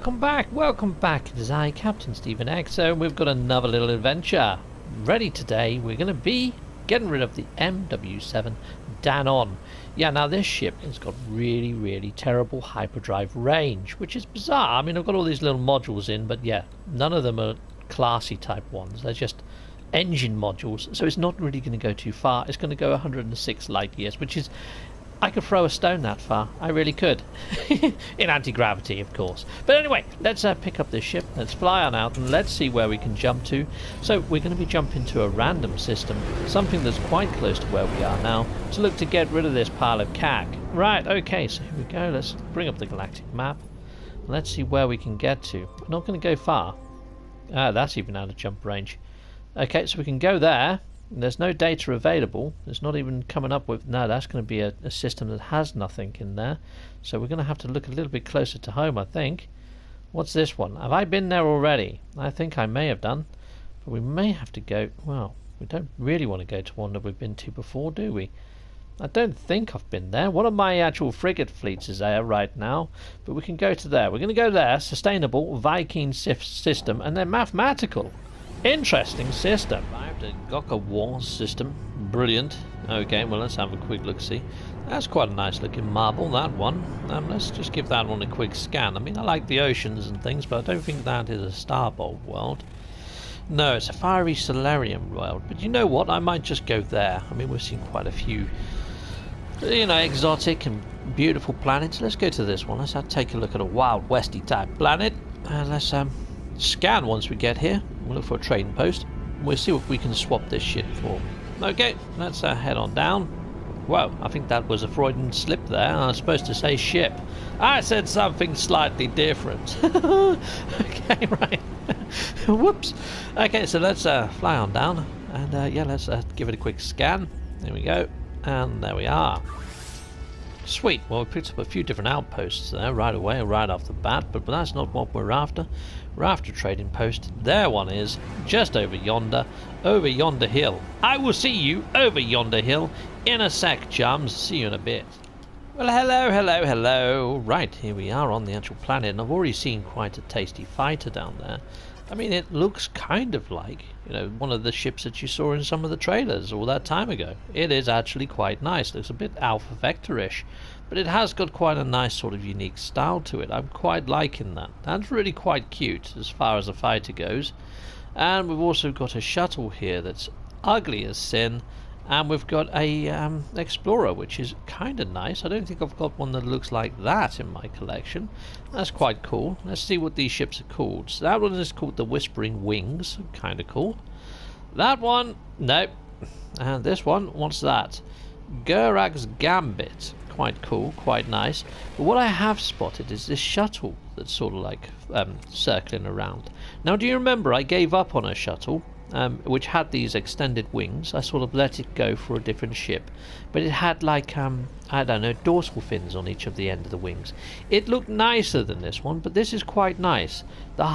welcome back. It is I, Captain Stephen Exo, and we've got another little adventure ready today. We're going to be getting rid of the MW7 Danon. Yeah, now this ship has got really terrible hyperdrive range, which is bizarre. I mean, I've got all these little modules in, but yeah, none of them are classy type ones. They're just engine modules, so it's not really going to go too far. It's going to go 106 light years, which is... I could throw a stone that far. I really could. In anti-gravity, of course. But anyway, let's pick up this ship. Let's fly on out and let's see where we can jump to. So we're going to be jumping to a random system, something that's quite close to where we are now, to look to get rid of this pile of CAG. Right, okay, so here we go. Let's bring up the galactic map. Let's see where we can get to. We're not going to go far. That's even out of jump range. Okay, so we can go there. There's no data available. It's not even coming up with... No, that's going to be a system that has nothing in there. So we're going to have to look a little bit closer to home, I think. What's this one? Have I been there already? I think I may have done. But we may have to go... Well, we don't really want to go to one that we've been to before, do we? I don't think I've been there. One of my actual frigate fleets is there right now. But we can go to there. We're going to go there. Sustainable, Viking system, and then mathematical. Interesting system. The Gokka War system. Brilliant. Okay, well, let's have a quick look-see. That's quite a nice looking marble, that one. Let's just give that one a quick scan. I mean, I like the oceans and things, but I don't think that is a Starbolt world. No, it's a fiery Solarium world. But you know what? I might just go there. I mean, we've seen quite a few, you know, exotic and beautiful planets. Let's go to this one. Let's take a look at a Wild Westy type planet. Let's scan once we get here. We'll look for a trading post. We'll see what we can swap this shit for. Okay, let's head on down. Whoa, I think that was a Freudian slip there. I was supposed to say ship. I said something slightly different. Okay, right. Whoops. Okay, so let's fly on down. And yeah, let's give it a quick scan. There we go. And there we are. Sweet. Well, we picked up a few different outposts there right away, right off the bat, but that's not what we're after. We're after a trading post. There one is, just over yonder hill. I will see you over yonder hill in a sec, chums. See you in a bit. Well, hello. Right, here we are on the actual planet, and I've already seen quite a tasty fighter down there. I mean, it looks kind of like, you know, one of the ships that you saw in some of the trailers all that time ago. It is actually quite nice. Looks a bit Alpha Vector-ish, but it has got quite a nice sort of unique style to it. I'm quite liking that. That's really quite cute as far as a fighter goes. And we've also got a shuttle here that's ugly as sin. And we've got a Explorer, which is kind of nice. I don't think I've got one that looks like that in my collection. That's quite cool. Let's see what these ships are called. So that one is called the Whispering Wings. Kind of cool. That one, nope. And this one, what's that? Gurak's Gambit. Quite cool, quite nice. But what I have spotted is this shuttle that's sort of like circling around. Now, do you remember I gave up on a shuttle? Which had these extended wings. I sort of let it go for a different ship, but it had like I don't know, dorsal fins on each of the end of the wings. It looked nicer than this one, but this is quite nice. The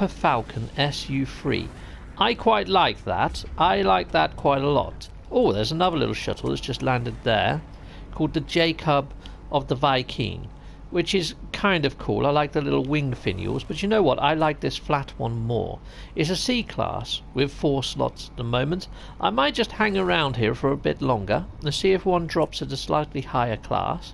Falcon SU3. I quite like that. I like that quite a lot. Oh, there's another little shuttle that's just landed there, called the Jacob of the Viking, which is kind of cool. I like the little wing finials, but you know what? I like this flat one more. It's a C-class with 4 slots at the moment. I might just hang around here for a bit longer and see if one drops at a slightly higher class,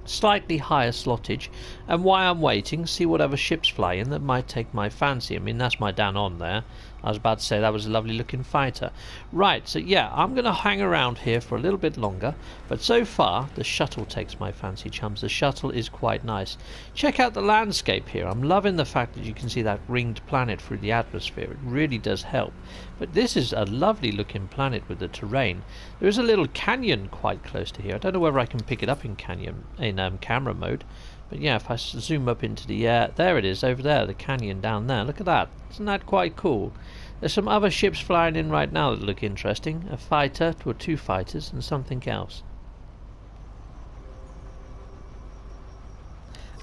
slightly higher slottage, and while I'm waiting, see whatever ships fly in that might take my fancy. I mean, that's my Danon there. I was about to say that was a lovely looking fighter. Right, so yeah, I'm going to hang around here for a little bit longer, but so far the shuttle takes my fancy, chums. The shuttle is quite nice. Check out the landscape here. I'm loving the fact that you can see that ringed planet through the atmosphere. It really does help. But this is a lovely looking planet with the terrain. There is a little canyon quite close to here. I don't know whether I can pick it up in camera mode. But yeah, if I zoom up into the air, there it is, over there, the canyon down there. Look at that. Isn't that quite cool? There's some other ships flying in right now that look interesting. A fighter, or 2 fighters, and something else.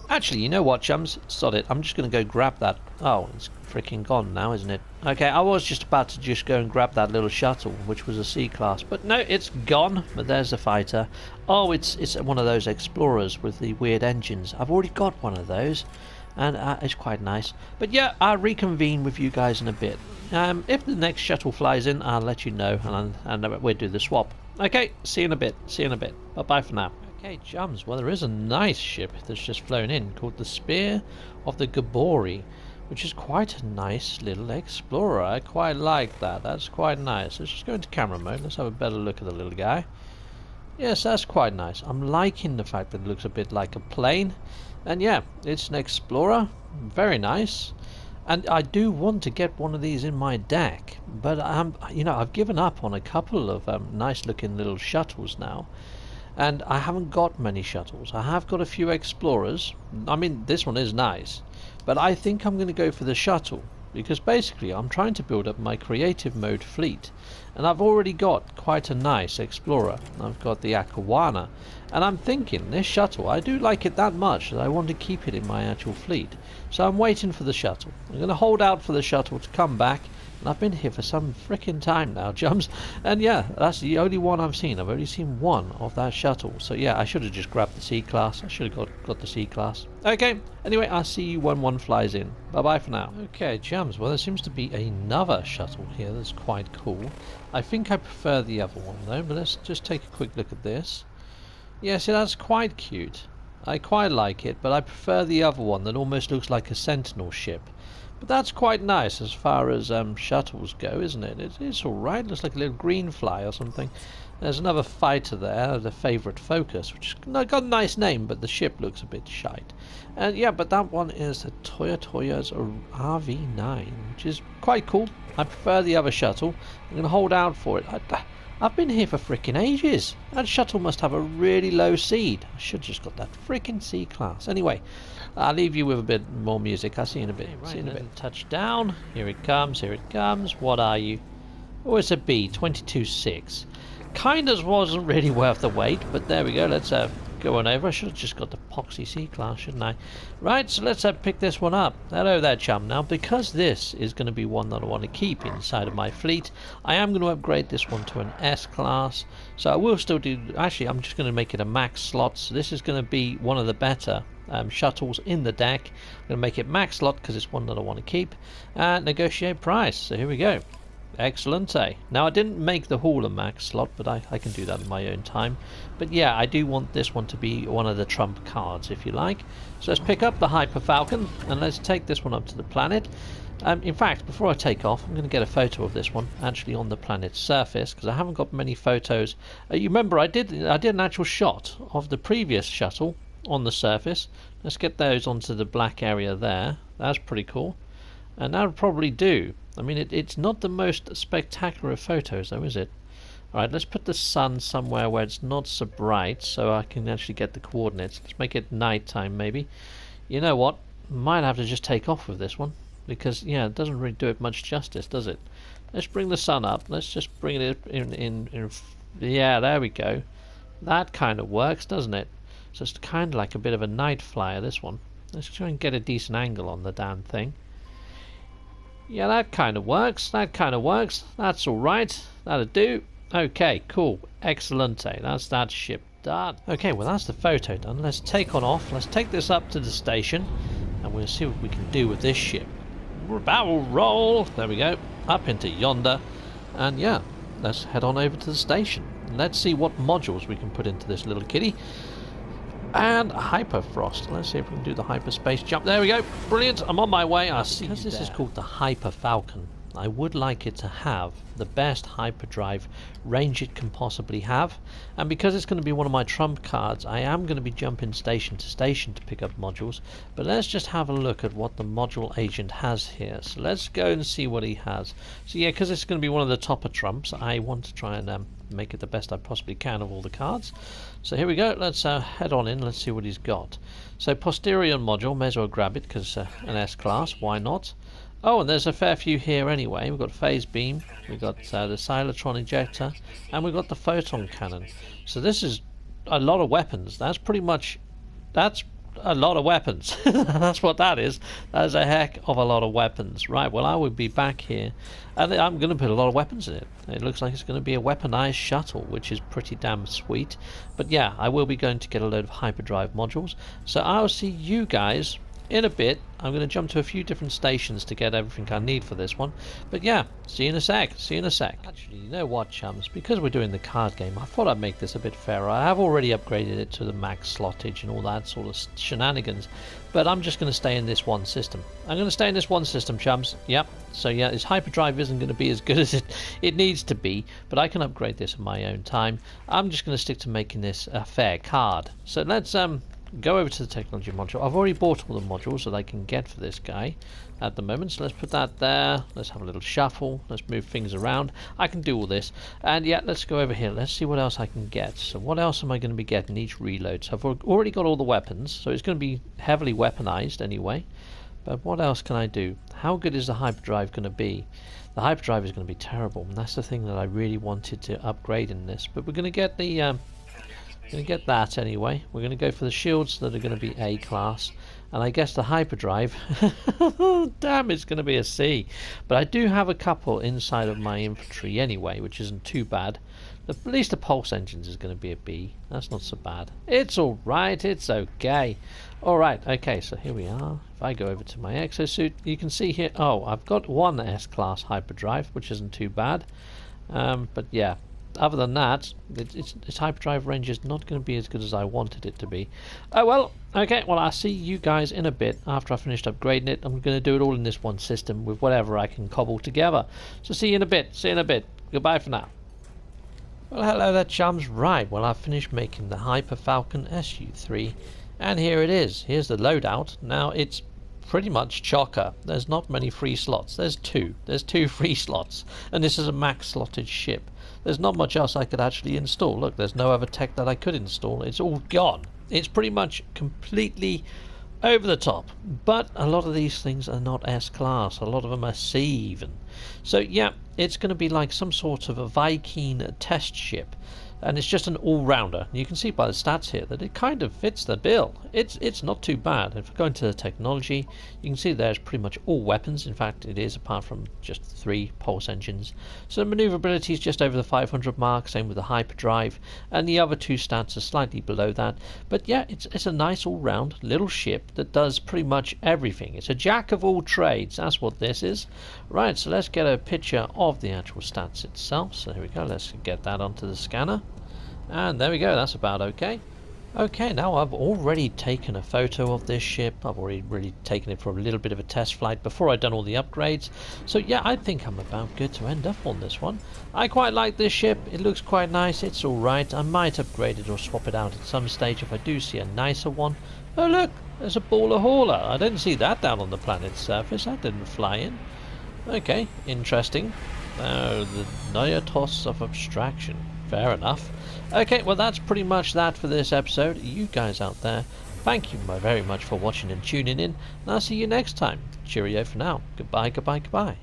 Actually, you know what, chums? Sod it. I'm just going to go grab that. Oh, it's freaking gone now, isn't it? Okay, I was just about to just go and grab that little shuttle, which was a C-class. But no, it's gone. But there's the fighter. Oh, it's one of those Explorers with the weird engines. I've already got one of those. and it's quite nice. But yeah, I'll reconvene with you guys in a bit. If the next shuttle flies in, I'll let you know, and we'll do the swap. Okay, see you in a bit. See you in a bit. Bye-bye for now. Okay, chums, well, there is a nice ship that's just flown in called the Spear of the Gabori, which is quite a nice little explorer. I quite like that. That's quite nice. Let's just go into camera mode. Let's have a better look at the little guy. Yes, that's quite nice. I'm liking the fact that it looks a bit like a plane. And yeah, it's an explorer. Very nice. And I do want to get one of these in my deck, but I've given up on a couple of nice looking little shuttles now. And I haven't got many shuttles. I have got a few explorers. I mean, this one is nice, but I think I'm going to go for the shuttle, because basically I'm trying to build up my creative mode fleet, and I've already got quite a nice explorer. I've got the Akawana, and I'm thinking this shuttle, I do like it that much that I want to keep it in my actual fleet. So I'm waiting for the shuttle. I'm going to hold out for the shuttle to come back. And I've been here for some frickin' time now, chums. And yeah, that's the only one I've seen. I've only seen one of that shuttle. So yeah, I should have just grabbed the C-Class. I should have got the C-Class. Okay, anyway, I'll see you when one flies in. Bye-bye for now. Okay, chums, well, there seems to be another shuttle here that's quite cool. I think I prefer the other one, though. But let's just take a quick look at this. Yeah, see, that's quite cute. I quite like it, but I prefer the other one that almost looks like a Sentinel ship. But that's quite nice as far as shuttles go, isn't it? It's alright. Looks like a little green fly or something. There's another fighter there, the favourite Focus, which has got a nice name, but the ship looks a bit shite. And yeah, but that one is a Toyota's RV9, which is quite cool. I prefer the other shuttle. I'm going to hold out for it. I've been here for frickin' ages. That shuttle must have a really low seed. I should have just got that frickin' C-Class. Anyway, I'll leave you with a bit more music. I'll see you in a bit. Right, see you in a bit. Touchdown. Here it comes. Here it comes. What are you? Oh, it's a B. 22.6. Kinders wasn't really worth the wait, but there we go. Let's go on over. I should have just got the Poxy C-Class, shouldn't I? Right, so let's pick this one up. Hello there, chum. Now, because this is going to be one that I want to keep inside of my fleet, I am going to upgrade this one to an S-Class. So I will still do... Actually, I'm just going to make it a max slot. So this is going to be one of the better shuttles in the deck. I'm going to make it max slot because it's one that I want to keep. And negotiate price. So here we go. Excellent, eh? Now I didn't make the Hauler max slot, but I can do that in my own time. But yeah, I do want this one to be one of the trump cards, if you like. So let's pick up the Hyper Falcon and let's take this one up to the planet. In fact, before I take off, I'm going to get a photo of this one actually on the planet's surface, because I haven't got many photos. You remember I did an actual shot of the previous shuttle on the surface. Let's get those onto the black area there. That's pretty cool. And that'll probably do. I mean, it's not the most spectacular of photos, though, is it? Alright, let's put the sun somewhere where it's not so bright, so I can actually get the coordinates. Let's make it night time, maybe. You know what? Might have to just take off with this one, because, yeah, it doesn't really do it much justice, does it? Let's bring the sun up. Let's just bring it in. Yeah, there we go. That kind of works, doesn't it? So it's kind of like a bit of a night flyer, this one. Let's try and get a decent angle on the damn thing. Yeah, that kind of works. That kind of works. That's all right. That'll do. Okay, cool. Excellent. That's that ship done. Okay, well, that's the photo done. Let's take on off. Let's take this up to the station, and we'll see what we can do with this ship. Barrel roll. There we go. Up into yonder. And yeah, let's head on over to the station. Let's see what modules we can put into this little kitty. And Hyperfrost. Let's see if we can do the hyperspace jump. There we go. Brilliant. I'm on my way. I see. Because this is called the Hyper Falcon, I would like it to have the best hyperdrive range it can possibly have. And because it's going to be one of my trump cards, I am going to be jumping station to station to pick up modules. But let's just have a look at what the module agent has here. So let's go and see what he has. So yeah, because it's going to be one of the topper trumps, I want to try and make it the best I possibly can of all the cards. So here we go. Let's head on in. Let's see what he's got. So posterior module, may as well grab it because an S-Class. Why not? Oh, and there's a fair few here anyway. We've got phase beam, we've got the Cyclotron ejector, and we've got the photon cannon. So this is a lot of weapons. That's a lot of weapons. That's what that is. That is a heck of a lot of weapons. Right, well, I will be back here, and I'm going to put a lot of weapons in it. It looks like it's going to be a weaponized shuttle, which is pretty damn sweet. But yeah, I will be going to get a load of hyperdrive modules. So I'll see you guys in a bit. I'm going to jump to a few different stations to get everything I need for this one. But yeah, see you in a sec. See you in a sec. Actually, you know what, chums? Because we're doing the card game, I thought I'd make this a bit fairer. I have already upgraded it to the max slottage and all that sort of shenanigans. But I'm just going to stay in this one system. I'm going to stay in this one system, chums. Yep. So yeah, this hyperdrive isn't going to be as good as it needs to be. But I can upgrade this in my own time. I'm just going to stick to making this a fair card. So let's go over to the technology module. I've already bought all the modules that I can get for this guy at the moment, so let's put that there. Let's have a little shuffle. Let's move things around. I can do all this. And yeah, let's go over here. Let's see what else I can get. So what else am I going to be getting each reload? So I've already got all the weapons, so it's going to be heavily weaponized anyway. But what else can I do? How good is the hyperdrive going to be? The hyperdrive is going to be terrible, and that's the thing that I really wanted to upgrade in this. But we're going to get the going to get that anyway. We're going to go for the shields that are going to be A class, and I guess the hyperdrive, damn, it's going to be a C. But I do have a couple inside of my infantry anyway, which isn't too bad. At least the pulse engines is going to be a B. That's not so bad. It's alright, it's okay. Alright, okay, so here we are. If I go over to my exosuit, you can see here, oh, I've got one S-class hyperdrive, which isn't too bad. But yeah, other than that, its hyperdrive range is not going to be as good as I wanted it to be. Oh well, okay, well I'll see you guys in a bit after I've finished upgrading it. I'm going to do it all in this one system with whatever I can cobble together. So see you in a bit, Goodbye for now. Well, hello there, chums. Right, well I've finished making the Falcon SU3, and here it is. Here's the loadout. Now it's pretty much chocker. There's not many free slots. There's two free slots, and this is a max slotted ship. There's not much else I could actually install. Look, there's no other tech that I could install. It's all gone. It's pretty much completely over the top. But a lot of these things are not S-class. A lot of them are C even. So yeah, it's going to be like some sort of a Viking test ship. And it's just an all-rounder. You can see by the stats here that it kind of fits the bill. It's not too bad. If we go into the technology, you can see there's pretty much all weapons. In fact, it is, apart from just 3 pulse engines. So maneuverability is just over the 500 mark, same with the hyperdrive, and the other 2 stats are slightly below that. But yeah, it's a nice all-round little ship that does pretty much everything. It's a jack of all trades. That's what this is. Right, so let's get a picture of the actual stats itself. So here we go. Let's get that onto the scanner. And there we go, that's about okay. Okay, now I've already taken a photo of this ship. I've already really taken it for a little bit of a test flight before I'd done all the upgrades. So yeah, I think I'm about good to end up on this one. I quite like this ship. It looks quite nice. It's alright. I might upgrade it or swap it out at some stage if I do see a nicer one. Oh look, there's a baller hauler. I didn't see that down on the planet's surface. That didn't fly in. Okay, interesting. Oh, the Noyatos of abstraction. Fair enough. Okay, well that's pretty much that for this episode. You guys out there, thank you very much for watching and tuning in, and I'll see you next time. Cheerio for now. Goodbye, goodbye, goodbye.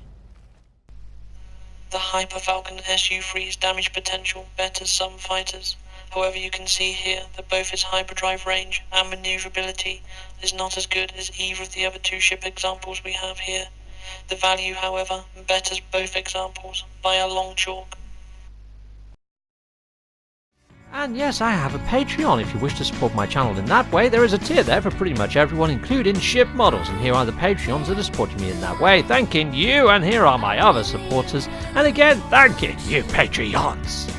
The Falcon SU3's damage potential betters some fighters. However, you can see here that both its hyperdrive range and maneuverability is not as good as either of the other 2 ship examples we have here. The value, however, betters both examples by a long chalk. And yes, I have a Patreon. If you wish to support my channel in that way, there is a tier there for pretty much everyone, including ship models. And here are the Patreons that are supporting me in that way. Thanking you, and here are my other supporters. And again, thanking you, Patreons.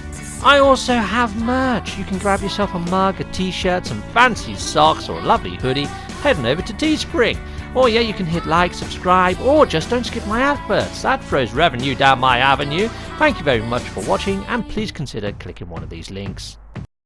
I also have merch. You can grab yourself a mug, a t-shirt, some fancy socks, or a lovely hoodie, heading over to Teespring. Or yeah, you can hit like, subscribe, or just don't skip my adverts. That throws revenue down my avenue. Thank you very much for watching, and please consider clicking one of these links.